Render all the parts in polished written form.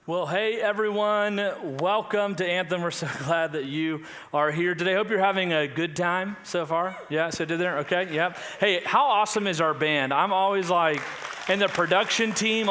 Well, hey everyone, welcome to Anthem. We're so glad that you are here today. Hope you're having a good time so far. Yeah, so did there? Okay, yep. Hey, how awesome is our band? I'm always like, and the production team,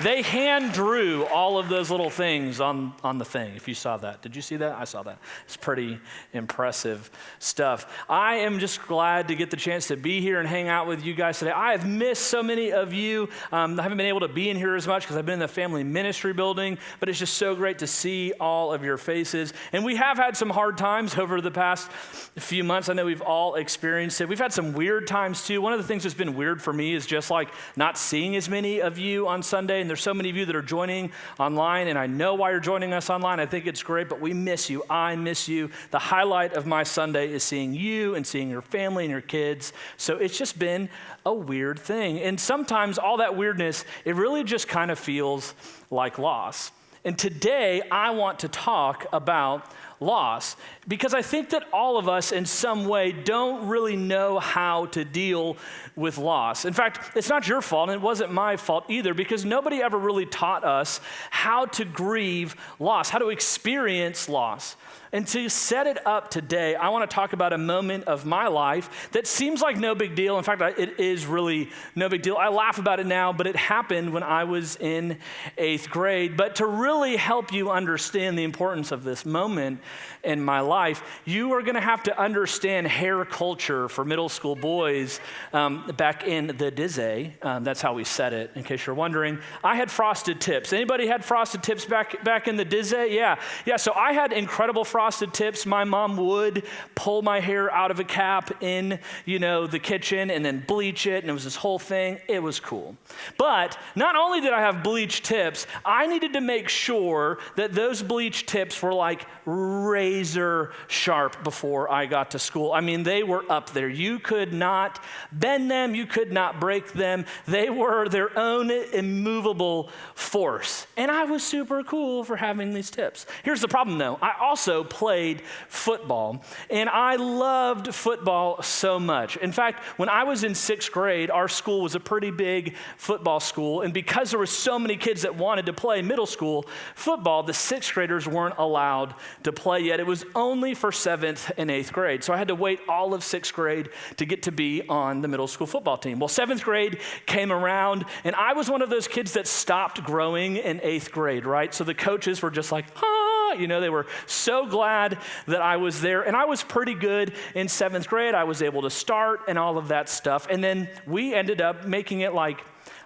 they hand drew all of those little things on the thing, if you saw that. Did you see that? I saw that. It's pretty impressive stuff. I am just glad to get the chance to be here and hang out with you guys today. I have missed so many of you. I haven't been able to be in here as much because I've been in the family ministry building, but it's just so great to see all of your faces. And we have had some hard times over the past few months. I know we've all experienced it. We've had some weird times too. One of the things that's been weird for me is just like not seeing as many of you on Sunday, and there's so many of you that are joining online, and I know why you're joining us online. I think it's great, but we miss you. I miss you. The highlight of my Sunday is seeing you and seeing your family and your kids. So it's just been a weird thing. And sometimes all that weirdness, it really just kind of feels like loss. And today I want to talk about loss because I think that all of us in some way don't really know how to deal with loss. In fact, it's not your fault and it wasn't my fault either because nobody ever really taught us how to grieve loss, how to experience loss. And to set it up today, I want to talk about a moment of my life that seems like no big deal. In fact, it is really no big deal. I laugh about it now, but it happened when I was in 8th grade. But to really help you understand the importance of this moment in my life, you are going to have to understand hair culture for middle school boys back in the Dizzy. That's how we said it, in case you're wondering. I had frosted tips. Anybody had frosted tips back in the Dizzy? Yeah. So I had incredible frosted tips. My mom would pull my hair out of a cap in, the kitchen and then bleach it, and it was this whole thing. It was cool. But not only did I have bleach tips, I needed to make sure that those bleach tips were like razor sharp before I got to school. I mean, they were up there. You could not bend them. You could not break them. They were their own immovable force. And I was super cool for having these tips. Here's the problem though. I also played football, and I loved football so much. In fact, when I was in 6th grade, our school was a pretty big football school, and because there were so many kids that wanted to play middle school football, the 6th graders weren't allowed to play yet. It was only for 7th and 8th grade, so I had to wait all of 6th grade to get to be on the middle school football team. Well, 7th grade came around, and I was one of those kids that stopped growing in 8th grade, right? So the coaches were just like, they were so glad that I was there. And I was pretty good in 7th grade. I was able to start and all of that stuff. And then we ended up making it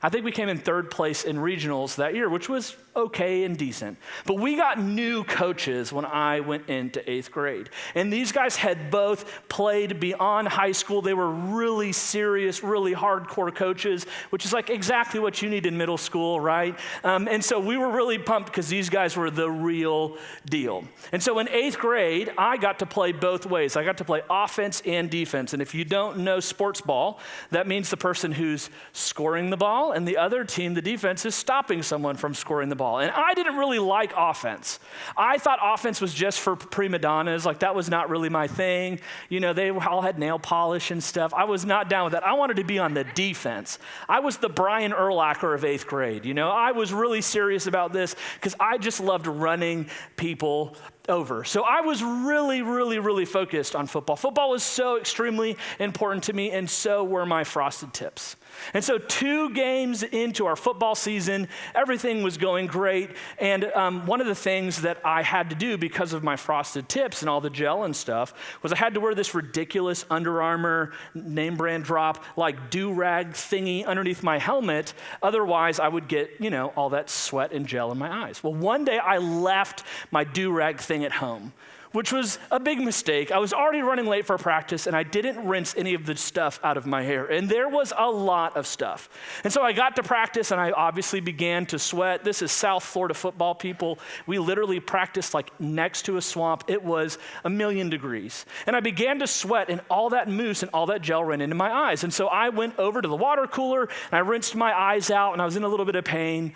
I think we came in 3rd place in regionals that year, which was okay and decent. But we got new coaches when I went into 8th grade. And these guys had both played beyond high school. They were really serious, really hardcore coaches, which is like exactly what you need in middle school, right? And so we were really pumped because these guys were the real deal. And so in 8th grade, I got to play both ways. I got to play offense and defense. And if you don't know sports ball, that means the person who's scoring the ball and the other team, the defense, is stopping someone from scoring the ball. And I didn't really like offense. I thought offense was just for prima donnas. Like that was not really my thing. They all had nail polish and stuff. I was not down with that. I wanted to be on the defense. I was the Brian Urlacher of 8th grade. I was really serious about this because I just loved running people over. So I was really, really, really focused on football. Football was so extremely important to me, and so were my frosted tips. And so 2 games into our football season, everything was going great. And one of the things that I had to do because of my frosted tips and all the gel and stuff was I had to wear this ridiculous Under Armour name brand drop, like do-rag thingy underneath my helmet. Otherwise, I would get, all that sweat and gel in my eyes. Well, one day I left my do-rag thing at home, which was a big mistake. I was already running late for practice, and I didn't rinse any of the stuff out of my hair. And there was a lot of stuff. And so I got to practice, and I obviously began to sweat. This is South Florida football, people. We literally practiced like next to a swamp. It was 1,000,000 degrees. And I began to sweat, and all that mousse and all that gel ran into my eyes. And so I went over to the water cooler, and I rinsed my eyes out, and I was in a little bit of pain.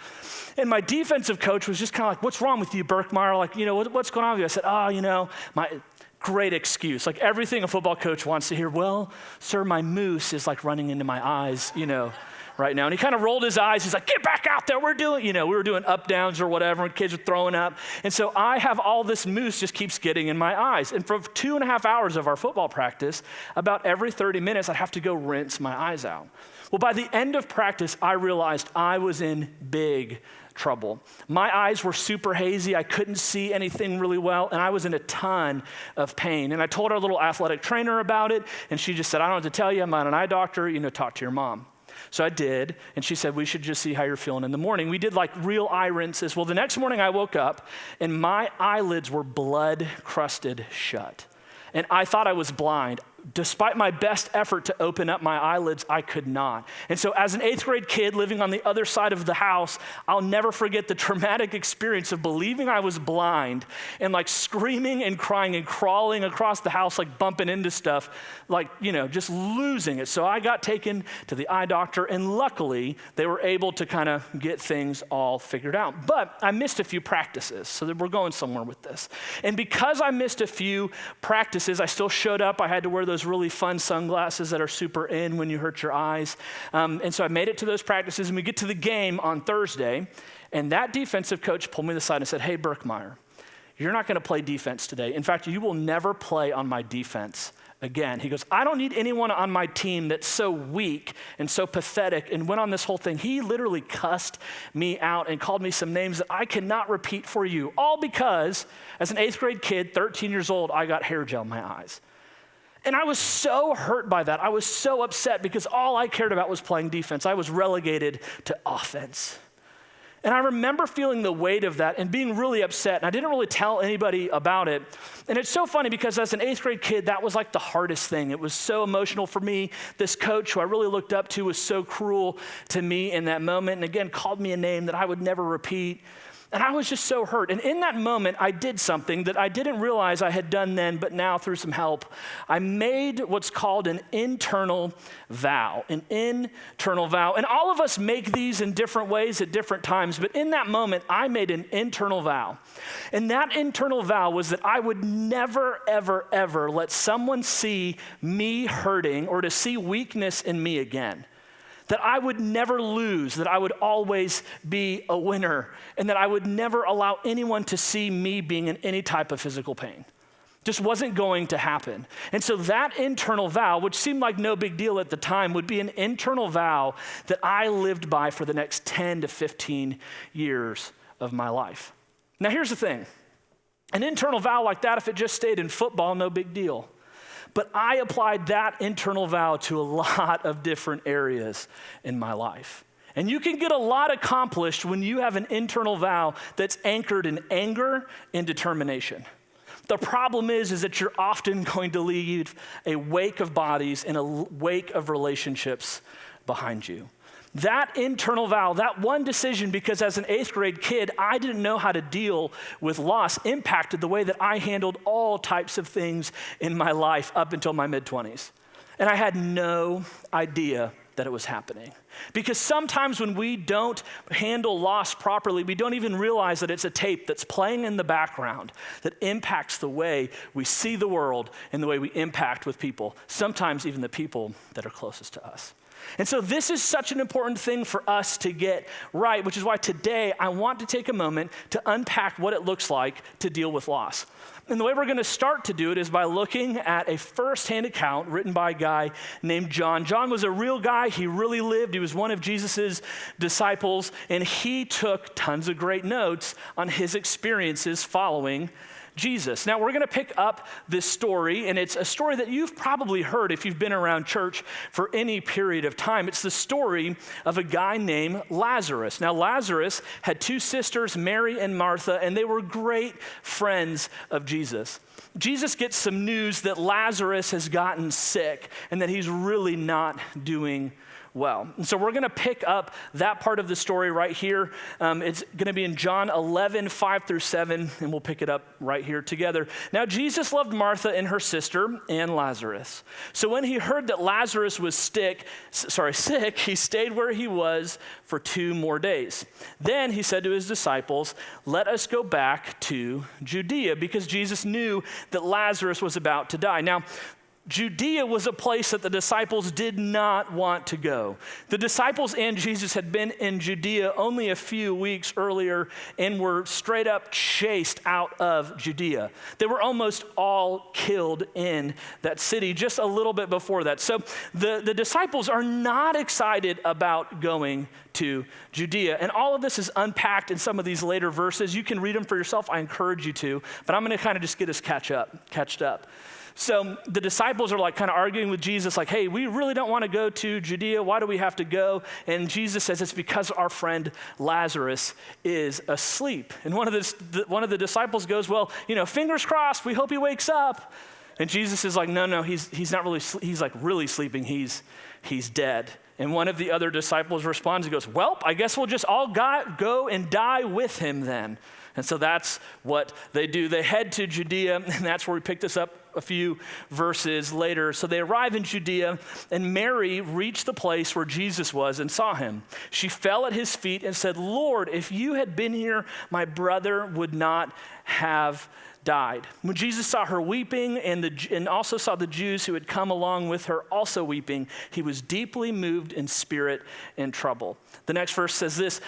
And my defensive coach was just kind of like, "What's wrong with you, Birkmeyer? What's going on with you?" I said, my great excuse. Like everything a football coach wants to hear. "Well, sir, my mousse is like running into my eyes, right now. And he kind of rolled his eyes. He's like, get back out there. We were doing up downs or whatever, and kids were throwing up. And so I have all this mousse just keeps getting in my eyes. And for 2.5 hours of our football practice, about every 30 minutes, I'd have to go rinse my eyes out. Well, by the end of practice, I realized I was in big trouble. My eyes were super hazy. I couldn't see anything really well, and I was in a ton of pain. And I told our little athletic trainer about it, and she just said, I don't know what to tell you. I'm not an eye doctor. Talk to your mom. So I did, and she said, we should just see how you're feeling in the morning. We did like real eye rinses. Well, the next morning I woke up, and my eyelids were blood crusted shut. And I thought I was blind. Despite my best effort to open up my eyelids, I could not. And so as an 8th grade kid living on the other side of the house, I'll never forget the traumatic experience of believing I was blind and like screaming and crying and crawling across the house, like bumping into stuff, like, just losing it. So I got taken to the eye doctor, and luckily they were able to kind of get things all figured out. But I missed a few practices, so that we're going somewhere with this. And because I missed a few practices, I still showed up. I had to wear those really fun sunglasses that are super in when you hurt your eyes. And so I made it to those practices, and we get to the game on Thursday, and that defensive coach pulled me to the side and said, hey, Berkmeyer, you're not going to play defense today. In fact, you will never play on my defense again. He goes, I don't need anyone on my team that's so weak and so pathetic, and went on this whole thing. He literally cussed me out and called me some names that I cannot repeat for you, all because as an 8th grade kid, 13 years old, I got hair gel in my eyes. And I was so hurt by that. I was so upset because all I cared about was playing defense. I was relegated to offense. And I remember feeling the weight of that and being really upset. And I didn't really tell anybody about it. And it's so funny because as an 8th grade kid, that was like the hardest thing. It was so emotional for me. This coach who I really looked up to was so cruel to me in that moment. And again, called me a name that I would never repeat. And I was just so hurt. And in that moment, I did something that I didn't realize I had done then, but now through some help, I made what's called an internal vow, an internal vow. And all of us make these in different ways at different times, but in that moment, I made an internal vow. And that internal vow was that I would never, ever, ever let someone see me hurting or to see weakness in me again. That I would never lose, that I would always be a winner, and that I would never allow anyone to see me being in any type of physical pain. Just wasn't going to happen. And so that internal vow, which seemed like no big deal at the time, would be an internal vow that I lived by for the next 10 to 15 years of my life. Now here's the thing. An internal vow like that, if it just stayed in football, no big deal. But I applied that internal vow to a lot of different areas in my life. And you can get a lot accomplished when you have an internal vow that's anchored in anger and determination. The problem is that you're often going to leave a wake of bodies and a wake of relationships behind you. That internal vow, that one decision, because as an 8th grade kid, I didn't know how to deal with loss, impacted the way that I handled all types of things in my life up until my mid-20s. And I had no idea that it was happening. Because sometimes when we don't handle loss properly, we don't even realize that it's a tape that's playing in the background that impacts the way we see the world and the way we impact with people, sometimes even the people that are closest to us. And so this is such an important thing for us to get right, which is why today I want to take a moment to unpack what it looks like to deal with loss. And the way we're going to start to do it is by looking at a first-hand account written by a guy named John. John was a real guy. He really lived. He was one of Jesus's disciples, and he took tons of great notes on his experiences following Jesus. Now, we're going to pick up this story, and it's a story that you've probably heard if you've been around church for any period of time. It's the story of a guy named Lazarus. Now, Lazarus had 2 sisters, Mary and Martha, and they were great friends of Jesus. Jesus gets some news that Lazarus has gotten sick and that he's really not doing well. And so we're going to pick up that part of the story right here. It's going to be in John 11, 5-7, and we'll pick it up right here together. Now, Jesus loved Martha and her sister and Lazarus. So when he heard that Lazarus was sick, he stayed where he was for 2 more days. Then he said to his disciples, let us go back to Judea, because Jesus knew that Lazarus was about to die. Now, Judea was a place that the disciples did not want to go. The disciples and Jesus had been in Judea only a few weeks earlier and were straight up chased out of Judea. They were almost all killed in that city just a little bit before that. So the disciples are not excited about going to Judea. And all of this is unpacked in some of these later verses. You can read them for yourself. I encourage you to. But I'm going to kind of just get us catched up. So the disciples are like kind of arguing with Jesus, like, hey, we really don't want to go to Judea. Why do we have to go? And Jesus says it's because our friend Lazarus is asleep. And one of the disciples goes, well, fingers crossed, we hope he wakes up. And Jesus is like, no, he's not really, he's like really sleeping. He's dead. And one of the other disciples responds and goes, well, I guess we'll just all go and die with him then. And so that's what they do. They head to Judea, and that's where we picked this up a few verses later. So they arrive in Judea, and Mary reached the place where Jesus was and saw him. She fell at his feet and said, Lord, if you had been here, my brother would not have died. When Jesus saw her weeping and also saw the Jews who had come along with her also weeping, he was deeply moved in spirit and trouble. The next verse says this,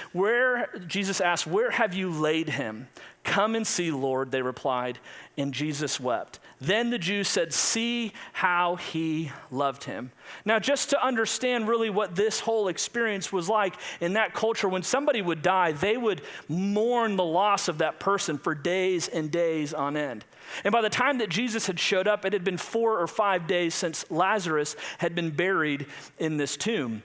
Jesus asked, where have you laid him? Come and see, Lord, they replied, and Jesus wept. Then the Jews said, see how he loved him. Now, just to understand really what this whole experience was like in that culture, when somebody would die, they would mourn the loss of that person for days and days on end. And by the time that Jesus had showed up, it had been 4 or 5 days since Lazarus had been buried in this tomb.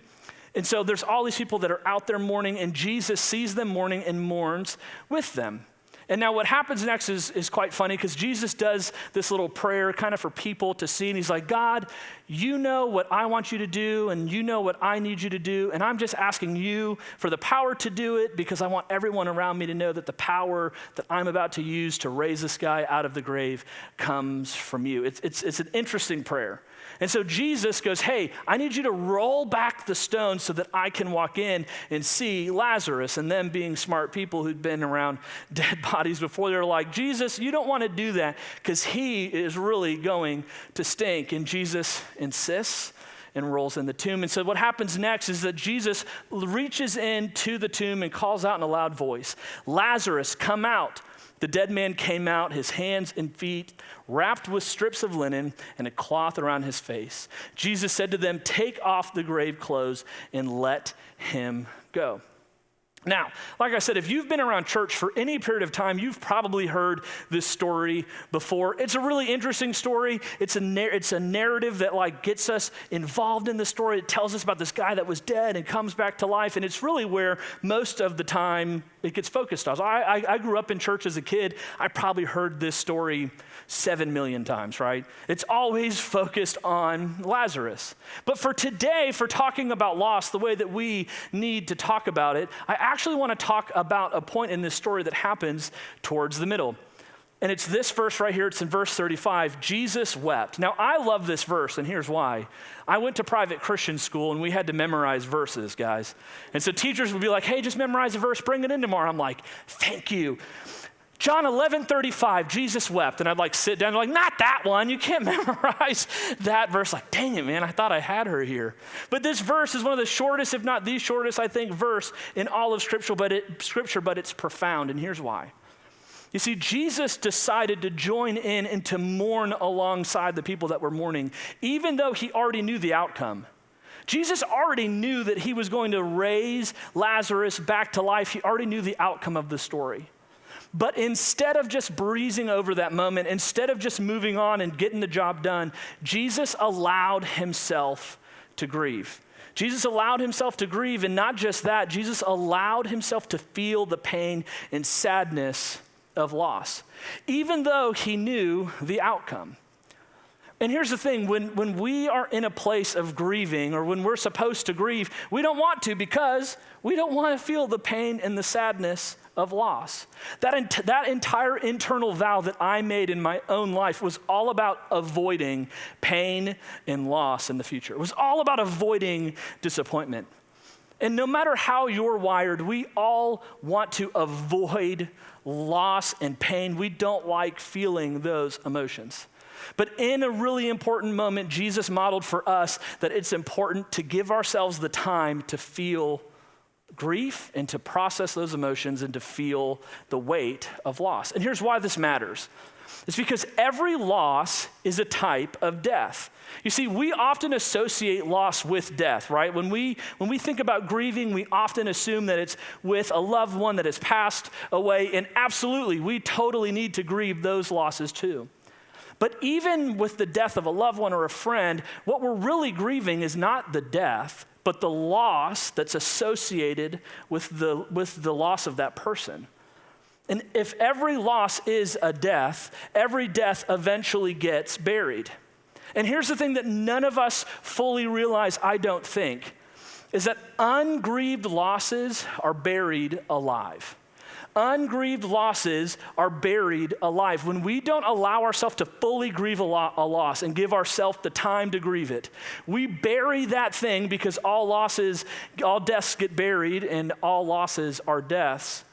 And so there's all these people that are out there mourning, and Jesus sees them mourning and mourns with them. And now what happens next is quite funny, because Jesus does this little prayer kind of for people to see. And he's like, God, you know what I want you to do, and you know what I need you to do. And I'm just asking you for the power to do it, because I want everyone around me to know that the power that I'm about to use to raise this guy out of the grave comes from you. It's an interesting prayer. And so Jesus goes, hey, I need you to roll back the stone so that I can walk in and see Lazarus. And them being smart people who'd been around dead bodies before, they're like, Jesus, you don't want to do that because he is really going to stink. And Jesus insists and rolls in the tomb. And so what happens next is that Jesus reaches into the tomb and calls out in a loud voice, Lazarus, come out. The dead man came out, his hands and feet wrapped with strips of linen and a cloth around his face. Jesus said to them, take off the grave clothes and let him go. Now, like I said, if you've been around church for any period of time, you've probably heard this story before. It's a really interesting story. It's a narrative that gets us involved in the story. It tells us about this guy that was dead and comes back to life, and it's really where most of the time it gets focused on. So I grew up in church as a kid. I probably heard this story 7 million times, right? It's always focused on Lazarus. But for today, for talking about loss, the way that we need to talk about it, I actually want to talk about a point in this story that happens towards the middle. And it's this verse right here. It's in verse 35. Jesus wept. Now, I love this verse, and here's why. I went to private Christian school, and we had to memorize verses, guys. And so teachers would be like, hey, just memorize a verse, bring it in tomorrow. I'm like, thank you. John 11:35, Jesus wept. And I'd sit down and not that one. You can't memorize that verse. Dang it, man, I thought I had her here. But this verse is one of the shortest, if not the shortest, I think, verse in all of Scripture, but it's profound. And here's why. You see, Jesus decided to join in and to mourn alongside the people that were mourning, even though he already knew the outcome. Jesus already knew that he was going to raise Lazarus back to life. He already knew the outcome of the story. But instead of just breezing over that moment, instead of just moving on and getting the job done, Jesus allowed himself to grieve. Jesus allowed himself to grieve, and not just that, Jesus allowed himself to feel the pain and sadness of loss, even though he knew the outcome. And here's the thing, when we are in a place of grieving, or when we're supposed to grieve, we don't want to, because we don't want to feel the pain and the sadness of loss. That entire internal vow that I made in my own life was all about avoiding pain and loss in the future. It was all about avoiding disappointment. And no matter how you're wired, we all want to avoid loss and pain. We don't like feeling those emotions. But in a really important moment, Jesus modeled for us that it's important to give ourselves the time to feel grief and to process those emotions and to feel the weight of loss. And here's why this matters. It's because every loss is a type of death. You see, we often associate loss with death, right? When we think about grieving, we often assume that it's with a loved one that has passed away, and absolutely, we totally need to grieve those losses too. But even with the death of a loved one or a friend, what we're really grieving is not the death, but the loss that's associated with the loss of that person. And if every loss is a death, every death eventually gets buried. And here's the thing that none of us fully realize, I don't think, is that ungrieved losses are buried alive. Ungrieved losses are buried alive. When we don't allow ourselves to fully grieve a loss and give ourselves the time to grieve it, we bury that thing because all deaths get buried and all losses are deaths.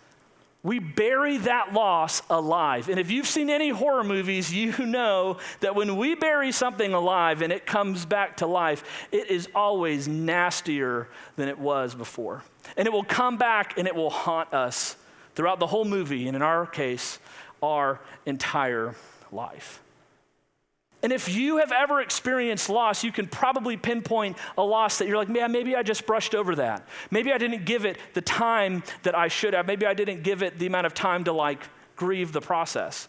We bury that loss alive. And if you've seen any horror movies, you know that when we bury something alive and it comes back to life, it is always nastier than it was before. And it will come back and it will haunt us throughout the whole movie, and in our case, our entire life. And if you have ever experienced loss, you can probably pinpoint a loss that you're like, man, maybe I just brushed over that. Maybe I didn't give it the time that I should have. Maybe I didn't give it the amount of time to grieve the process.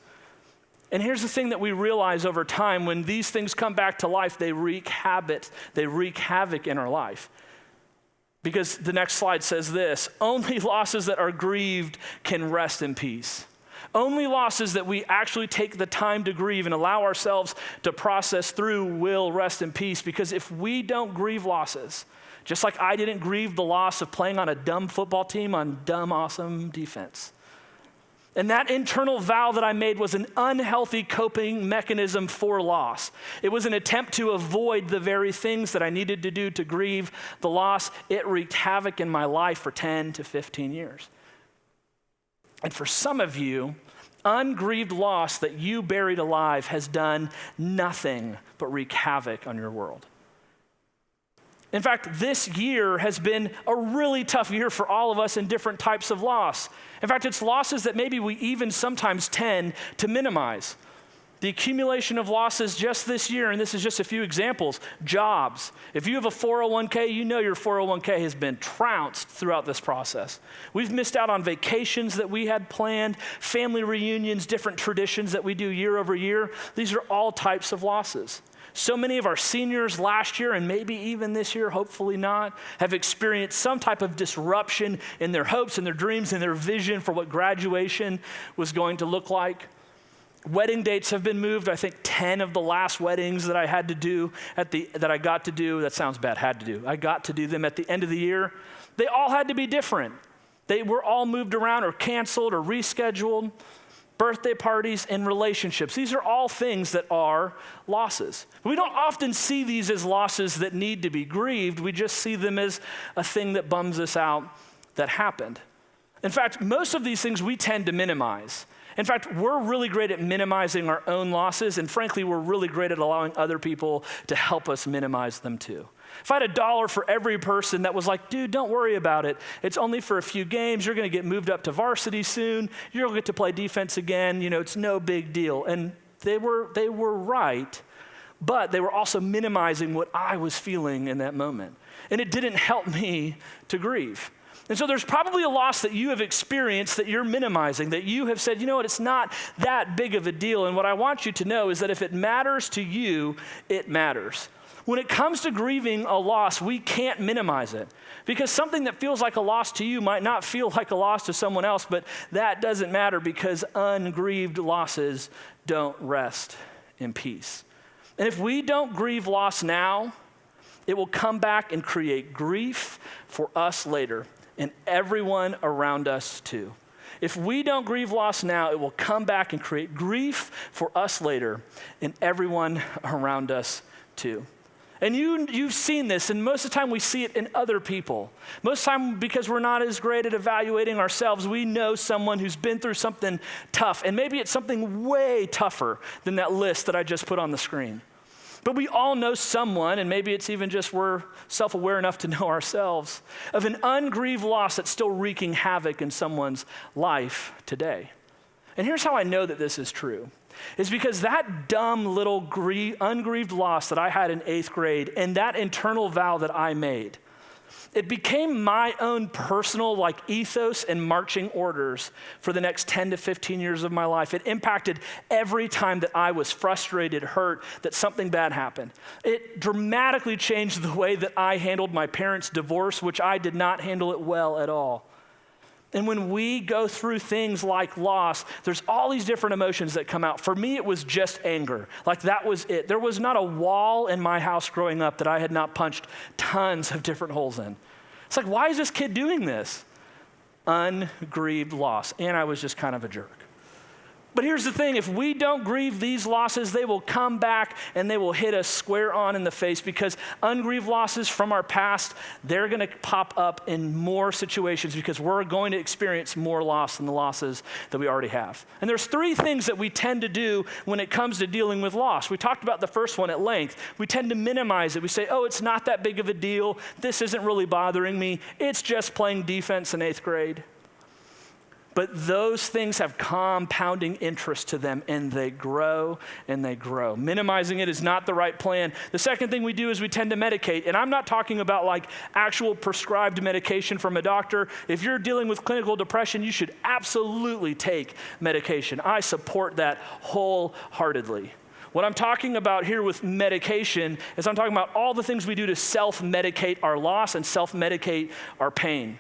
And here's the thing that we realize over time, when these things come back to life, they wreak havoc in our life. Because the next slide says this: only losses that are grieved can rest in peace. Only losses that we actually take the time to grieve and allow ourselves to process through will rest in peace. Because if we don't grieve losses, just like I didn't grieve the loss of playing on a dumb football team on dumb, awesome defense, and that internal vow that I made was an unhealthy coping mechanism for loss. It was an attempt to avoid the very things that I needed to do to grieve the loss. It wreaked havoc in my life for 10 to 15 years. And for some of you, ungrieved loss that you buried alive has done nothing but wreak havoc on your world. In fact, this year has been a really tough year for all of us in different types of loss. In fact, it's losses that maybe we even sometimes tend to minimize. The accumulation of losses just this year, and this is just a few examples: jobs. If you have a 401k, you know your 401k has been trounced throughout this process. We've missed out on vacations that we had planned, family reunions, different traditions that we do year over year. These are all types of losses. So many of our seniors last year, and maybe even this year, hopefully not, have experienced some type of disruption in their hopes and their dreams and their vision for what graduation was going to look like. Wedding dates have been moved. I think 10 of the last weddings that I got to do, that sounds bad, I got to do them at the end of the year. They all had to be different. They were all moved around or canceled or rescheduled. Birthday parties and relationships. These are all things that are losses. We don't often see these as losses that need to be grieved. We just see them as a thing that bums us out that happened. In fact, most of these things we tend to minimize. In fact, we're really great at minimizing our own losses, and frankly, we're really great at allowing other people to help us minimize them too. If I had $1 for every person that was like, dude, don't worry about it. It's only for a few games. You're going to get moved up to varsity soon. You're going to get to play defense again. It's no big deal. And they were right, but they were also minimizing what I was feeling in that moment. And it didn't help me to grieve. And so there's probably a loss that you have experienced that you're minimizing, that you have said, you know what, it's not that big of a deal. And what I want you to know is that if it matters to you, it matters. When it comes to grieving a loss, we can't minimize it, because something that feels like a loss to you might not feel like a loss to someone else, but that doesn't matter because ungrieved losses don't rest in peace. And if we don't grieve loss now, it will come back and create grief for us later and everyone around us too. If we don't grieve loss now, it will come back and create grief for us later and everyone around us too. And you've seen this, and most of the time we see it in other people. Most of the time, because we're not as great at evaluating ourselves, we know someone who's been through something tough, and maybe it's something way tougher than that list that I just put on the screen. But we all know someone, and maybe it's even just we're self-aware enough to know ourselves, of an ungrieved loss that's still wreaking havoc in someone's life today. And here's how I know that this is true. Is because that dumb little ungrieved loss that I had in 8th grade and that internal vow that I made, it became my own personal ethos and marching orders for the next 10 to 15 years of my life. It impacted every time that I was frustrated, hurt, that something bad happened. It dramatically changed the way that I handled my parents' divorce, which I did not handle it well at all. And when we go through things like loss, there's all these different emotions that come out. For me, it was just anger. That was it. There was not a wall in my house growing up that I had not punched tons of different holes in. It's why is this kid doing this? Ungrieved loss. And I was just kind of a jerk. But here's the thing, if we don't grieve these losses, they will come back and they will hit us square on in the face, because ungrieved losses from our past, they're gonna pop up in more situations because we're going to experience more loss than the losses that we already have. And there's 3 things that we tend to do when it comes to dealing with loss. We talked about the first one at length. We tend to minimize it. We say, oh, it's not that big of a deal. This isn't really bothering me. It's just playing defense in 8th grade. But those things have compounding interest to them, and they grow and they grow. Minimizing it is not the right plan. The second thing we do is we tend to medicate. And I'm not talking about actual prescribed medication from a doctor. If you're dealing with clinical depression, you should absolutely take medication. I support that wholeheartedly. What I'm talking about here with medication is I'm talking about all the things we do to self-medicate our loss and self-medicate our pain.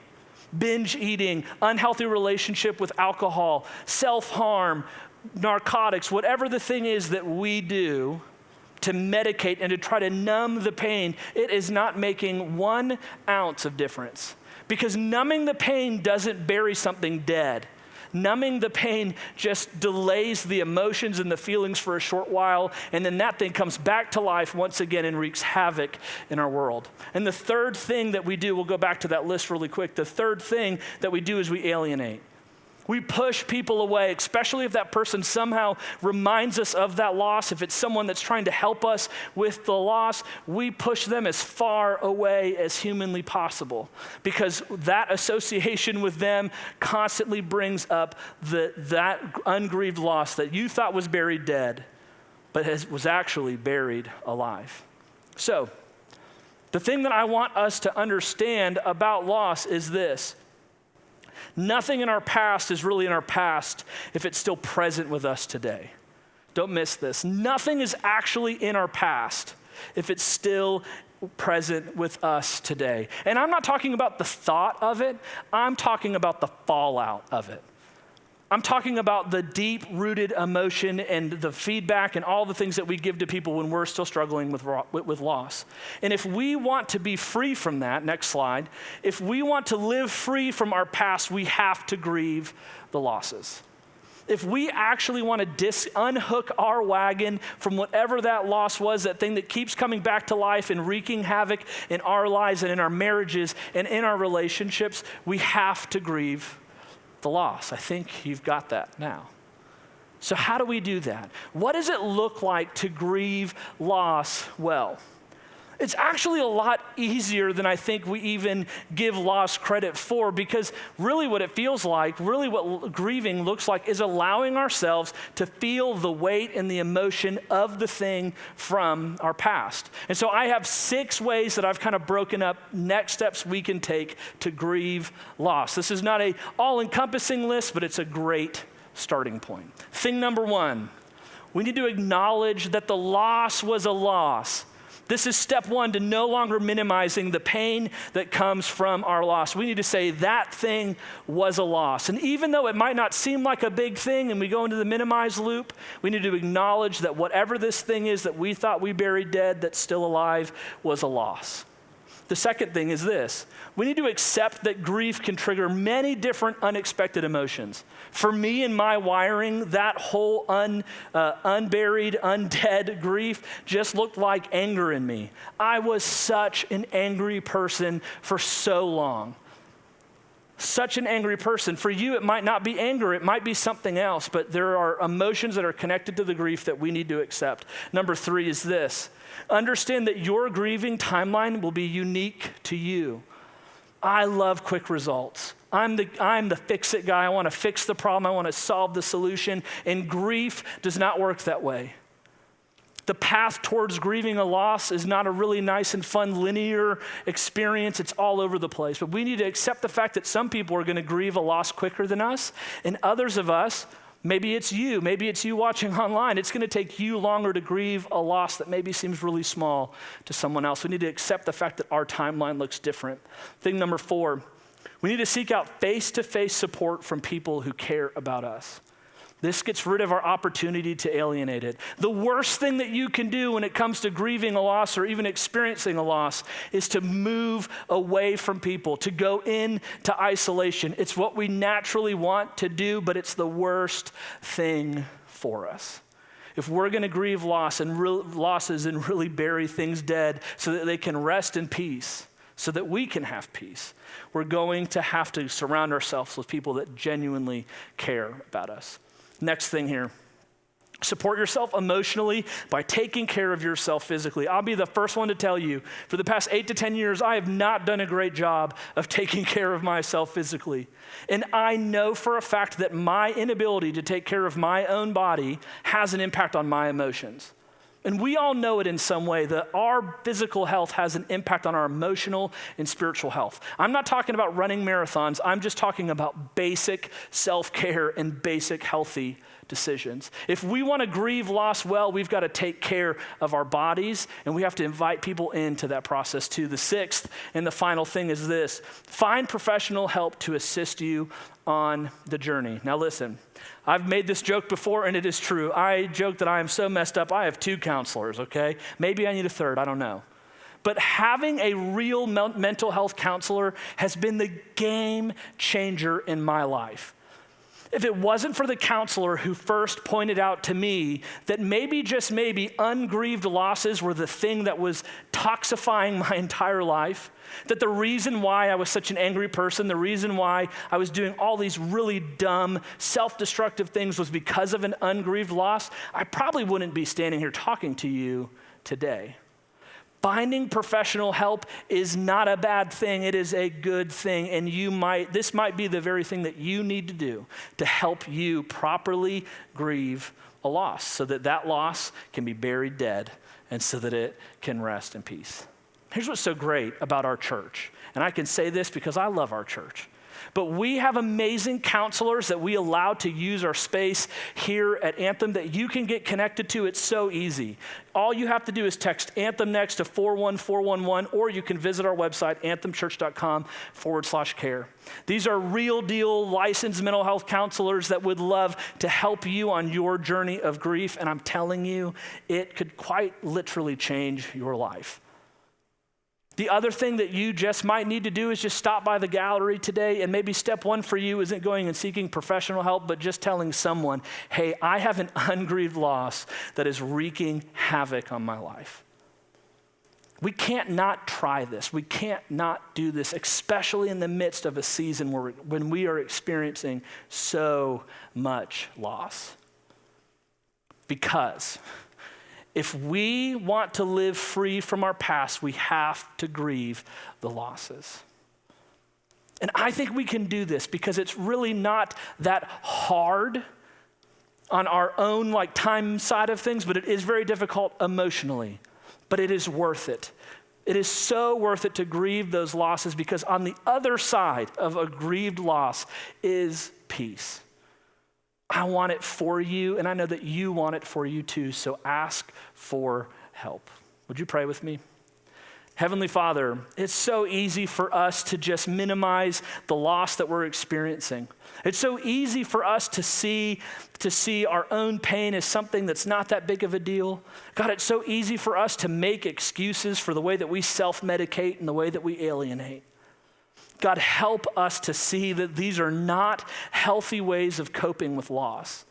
Binge eating, unhealthy relationship with alcohol, self-harm, narcotics, whatever the thing is that we do to medicate and to try to numb the pain, it is not making 1 ounce of difference. Because numbing the pain doesn't bury something dead. Numbing the pain just delays the emotions and the feelings for a short while, and then that thing comes back to life once again and wreaks havoc in our world. And the third thing that we do, we'll go back to that list really quick, the third thing that we do is we alienate. We push people away, especially if that person somehow reminds us of that loss. If it's someone that's trying to help us with the loss, we push them as far away as humanly possible, because that association with them constantly brings up that ungrieved loss that you thought was buried dead, but was actually buried alive. So, the thing that I want us to understand about loss is this. Nothing in our past is really in our past if it's still present with us today. Don't miss this. Nothing is actually in our past if it's still present with us today. And I'm not talking about the thought of it. I'm talking about the fallout of it. I'm talking about the deep-rooted emotion and the feedback and all the things that we give to people when we're still struggling with loss. And if we want to be free from that, next slide, if we want to live free from our past, we have to grieve the losses. If we actually want to unhook our wagon from whatever that loss was, that thing that keeps coming back to life and wreaking havoc in our lives and in our marriages and in our relationships, we have to grieve the loss. I think you've got that now. So how do we do that? What does it look like to grieve loss well? It's actually a lot easier than I think we even give loss credit for, because really what it feels like, really what grieving looks like, is allowing ourselves to feel the weight and the emotion of the thing from our past. And so I have 6 ways that I've kind of broken up next steps we can take to grieve loss. This is not an all-encompassing list, but it's a great starting point. Thing number 1, we need to acknowledge that the loss was a loss. This is step 1 to no longer minimizing the pain that comes from our loss. We need to say that thing was a loss. And even though it might not seem like a big thing and we go into the minimize loop, we need to acknowledge that whatever this thing is that we thought we buried dead that's still alive was a loss. The second thing is this. We need to accept that grief can trigger many different unexpected emotions. For me and my wiring, that whole unburied, undead grief just looked like anger in me. I was such an angry person for so long. Such an angry person. For you, it might not be anger, it might be something else, but there are emotions that are connected to the grief that we need to accept. Number 3 is this. Understand that your grieving timeline will be unique to you. I love quick results. I'm the fix-it guy. I want to fix the problem. I want to solve the solution. And grief does not work that way. The path towards grieving a loss is not a really nice and fun linear experience. It's all over the place. But we need to accept the fact that some people are going to grieve a loss quicker than us, and others of us, maybe it's you watching online, it's going to take you longer to grieve a loss that maybe seems really small to someone else. We need to accept the fact that our timeline looks different. Thing number 4, we need to seek out face-to-face support from people who care about us. This gets rid of our opportunity to alienate it. The worst thing that you can do when it comes to grieving a loss or even experiencing a loss is to move away from people, to go into isolation. It's what we naturally want to do, but it's the worst thing for us. If we're going to grieve losses and really bury things dead so that they can rest in peace, so that we can have peace, we're going to have to surround ourselves with people that genuinely care about us. Next thing here, support yourself emotionally by taking care of yourself physically. I'll be the first one to tell you, for the past 8 to 10 years, I have not done a great job of taking care of myself physically. And I know for a fact that my inability to take care of my own body has an impact on my emotions. And we all know it in some way that our physical health has an impact on our emotional and spiritual health. I'm not talking about running marathons. I'm just talking about basic self-care and basic healthy decisions. If we want to grieve loss well, we've got to take care of our bodies, and we have to invite people into that process too. The 6th and the final thing is this. Find professional help to assist you on the journey. Now listen, I've made this joke before, and it is true. I joke that I am so messed up, I have 2 counselors, okay? Maybe I need a 3rd, I don't know. But having a real mental health counselor has been the game changer in my life. If it wasn't for the counselor who first pointed out to me that maybe, just maybe, ungrieved losses were the thing that was toxifying my entire life, that the reason why I was such an angry person, the reason why I was doing all these really dumb, self-destructive things was because of an ungrieved loss, I probably wouldn't be standing here talking to you today. Finding professional help is not a bad thing. It is a good thing. And this might be the very thing that you need to do to help you properly grieve a loss so that that loss can be buried dead and so that it can rest in peace. Here's what's so great about our church. And I can say this because I love our church. But we have amazing counselors that we allow to use our space here at Anthem that you can get connected to. It's so easy. All you have to do is text Anthem next to 41411, or you can visit our website, anthemchurch.com/care. These are real deal licensed mental health counselors that would love to help you on your journey of grief. And I'm telling you, it could quite literally change your life. The other thing that you just might need to do is just stop by the gallery today, and maybe step 1 for you isn't going and seeking professional help, but just telling someone, hey, I have an ungrieved loss that is wreaking havoc on my life. We can't not try this. We can't not do this, especially in the midst of a season when we are experiencing so much loss. Because if we want to live free from our past, we have to grieve the losses. And I think we can do this because it's really not that hard on our own time side of things, but it is very difficult emotionally. But it is worth it. It is so worth it to grieve those losses because on the other side of a grieved loss is peace. I want it for you, and I know that you want it for you too, so ask for help. Would you pray with me? Heavenly Father, it's so easy for us to just minimize the loss that we're experiencing. It's so easy for us to see our own pain as something that's not that big of a deal. God, it's so easy for us to make excuses for the way that we self-medicate and the way that we alienate. God, help us to see that these are not healthy ways of coping with loss.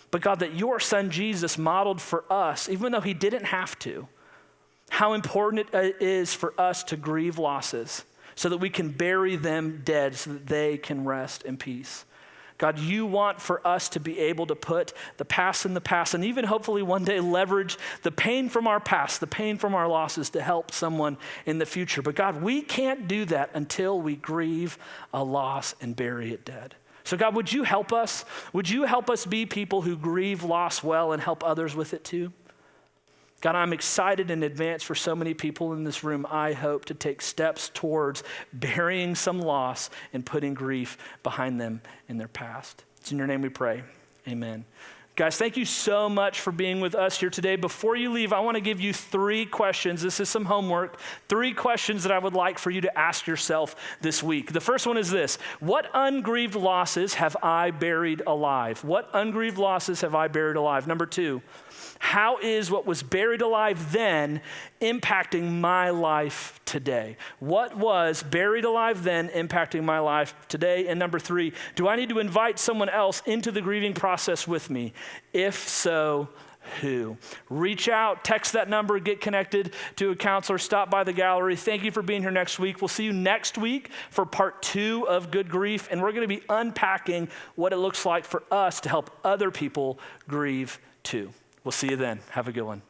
But God, that your son Jesus modeled for us, even though he didn't have to, how important it is for us to grieve losses so that we can bury them dead so that they can rest in peace. God, you want for us to be able to put the past in the past and even hopefully one day leverage the pain from our past, the pain from our losses to help someone in the future. But God, we can't do that until we grieve a loss and bury it dead. So God, would you help us? Would you help us be people who grieve loss well and help others with it too? God, I'm excited in advance for so many people in this room, I hope, to take steps towards burying some loss and putting grief behind them in their past. It's in your name we pray. Amen. Guys, thank you so much for being with us here today. Before you leave, I want to give you 3 questions. This is some homework. 3 questions that I would like for you to ask yourself this week. The first one is this: what ungrieved losses have I buried alive? What ungrieved losses have I buried alive? Number 2, how is what was buried alive then impacting my life today? What was buried alive then impacting my life today? And number 3, do I need to invite someone else into the grieving process with me? If so, who? Reach out, text that number, get connected to a counselor, stop by the gallery. Thank you for being here next week. We'll see you next week for part 2 of Good Grief, and we're going to be unpacking what it looks like for us to help other people grieve too. We'll see you then. Have a good one.